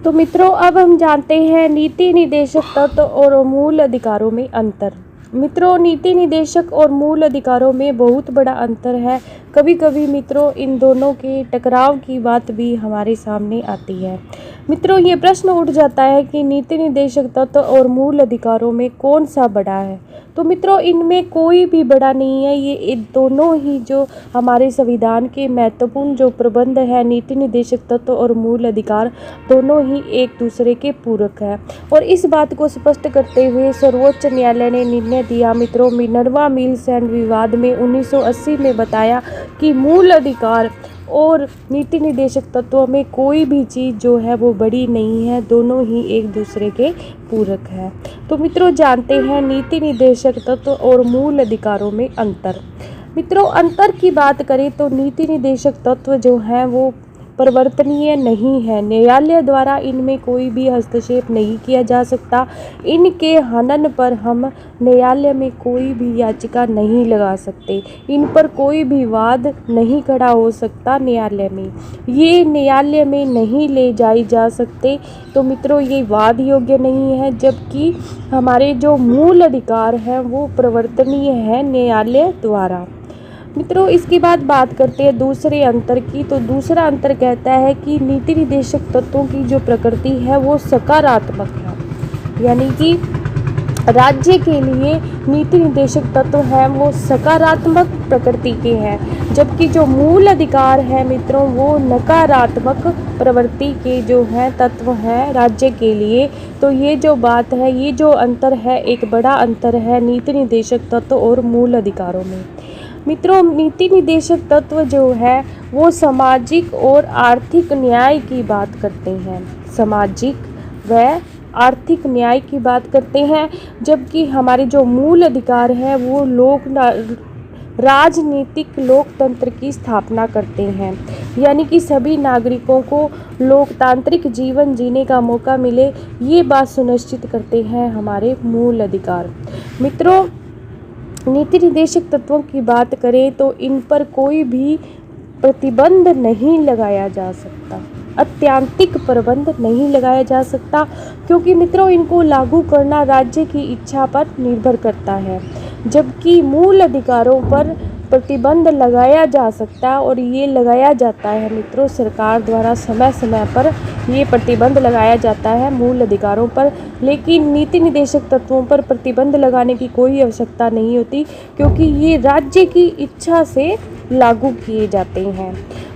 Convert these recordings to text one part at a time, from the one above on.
तो मित्रों, अब हम जानते हैं नीति निदेशक तत्व और मूल अधिकारों में अंतर। मित्रों, नीति निदेशक और मूल अधिकारों में बहुत बड़ा अंतर है। कभी कभी मित्रों इन दोनों के टकराव की बात भी हमारे सामने आती है। मित्रों, ये प्रश्न उठ जाता है कि नीति निदेशक तत्व और मूल अधिकारों में कौन सा बड़ा है। तो मित्रों, इनमें कोई भी बड़ा नहीं है। ये दोनों ही जो हमारे संविधान के महत्वपूर्ण जो प्रबंध है, नीति निदेशक तत्व और मूल अधिकार, दोनों ही एक दूसरे के पूरक है। और इस बात को स्पष्ट करते हुए सर्वोच्च न्यायालय ने निर्णय दिया मित्रों मिनर्वा मिल्स एंड विवाद में 1980 में बताया कि मूल अधिकार और नीति निदेशक तत्वों में कोई भी चीज़ जो है वो बड़ी नहीं है, दोनों ही एक दूसरे के पूरक है। तो मित्रों, जानते हैं नीति निदेशक तत्व और मूल अधिकारों में अंतर। मित्रों, अंतर की बात करें तो नीति निदेशक तत्व जो है वो परिवर्तनीय नहीं है। न्यायालय द्वारा इनमें कोई भी हस्तक्षेप नहीं किया जा सकता। इनके हनन पर हम न्यायालय में कोई भी याचिका नहीं लगा सकते। इन पर कोई भी वाद नहीं खड़ा हो सकता न्यायालय में। ये न्यायालय में नहीं ले जाई जा सकते। तो मित्रों, ये वाद योग्य नहीं है। जबकि हमारे जो मूल अधिकार हैं वो परिवर्तनीय है न्यायालय द्वारा। मित्रों, इसके बाद बात करते हैं दूसरे अंतर की। तो दूसरा अंतर कहता है कि नीति निदेशक तत्वों की जो प्रकृति है वो सकारात्मक है, यानी कि राज्य के लिए नीति निदेशक तत्व हैं वो सकारात्मक प्रकृति के हैं। जबकि जो मूल अधिकार है मित्रों वो नकारात्मक प्रवृत्ति के जो हैं तत्व हैं राज्य के लिए। तो ये जो बात है, ये जो अंतर है, एक बड़ा अंतर है नीति निदेशक तत्व और मूल अधिकारों में। मित्रों, नीति निदेशक तत्व जो है वो सामाजिक और आर्थिक न्याय की बात करते हैं। सामाजिक व आर्थिक न्याय की बात करते हैं। जबकि हमारे जो मूल अधिकार हैं वो राजनीतिक लोकतंत्र की स्थापना करते हैं, यानी कि सभी नागरिकों को लोकतांत्रिक जीवन जीने का मौका मिले, ये बात सुनिश्चित करते हैं हमारे मूल अधिकार। मित्रों, नीति निदेशक तत्वों की बात करें तो इन पर कोई भी प्रतिबंध नहीं लगाया जा सकता, अत्यंतिक प्रतिबंध नहीं लगाया जा सकता, क्योंकि मित्रों इनको लागू करना राज्य की इच्छा पर निर्भर करता है। जबकि मूल अधिकारों पर प्रतिबंध लगाया जा सकता है और ये लगाया जाता है मित्रों सरकार द्वारा। समय समय पर ये प्रतिबंध लगाया जाता है मूल अधिकारों पर। लेकिन नीति निदेशक तत्वों पर प्रतिबंध लगाने की कोई आवश्यकता नहीं होती, क्योंकि ये राज्य की इच्छा से लागू किए जाते हैं।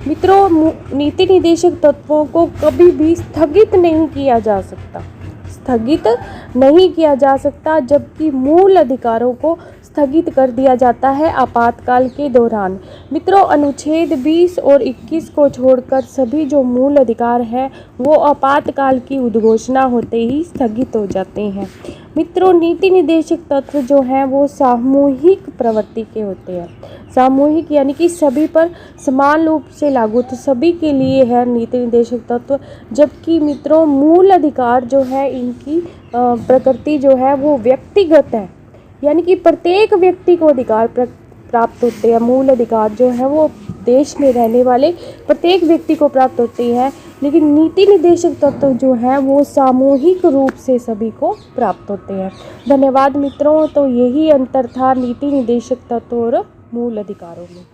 मित्रों, नीति निदेशक तत्वों को कभी भी स्थगित नहीं किया जा सकता, स्थगित नहीं किया जा सकता। जबकि मूल अधिकारों को स्थगित कर दिया जाता है आपातकाल के दौरान। मित्रों, अनुच्छेद 20 और 21 को छोड़कर सभी जो मूल अधिकार हैं वो आपातकाल की उद्घोषणा होते ही स्थगित हो जाते हैं। मित्रों, नीति निदेशक तत्व जो हैं वो सामूहिक प्रवृत्ति के होते हैं। सामूहिक यानी कि सभी पर समान रूप से लागू, तो सभी के लिए है नीति निदेशक तत्व। जबकि मित्रों मूल अधिकार जो है इनकी प्रकृति जो है वो व्यक्तिगत है, यानी कि प्रत्येक व्यक्ति को अधिकार प्राप्त होते हैं। मूल अधिकार जो है वो देश में रहने वाले प्रत्येक व्यक्ति को प्राप्त होती है। लेकिन नीति निदेशक तत्व जो है वो सामूहिक रूप से सभी को प्राप्त होते हैं। धन्यवाद मित्रों। तो यही अंतर था नीति निदेशक तत्व और मूल अधिकारों में।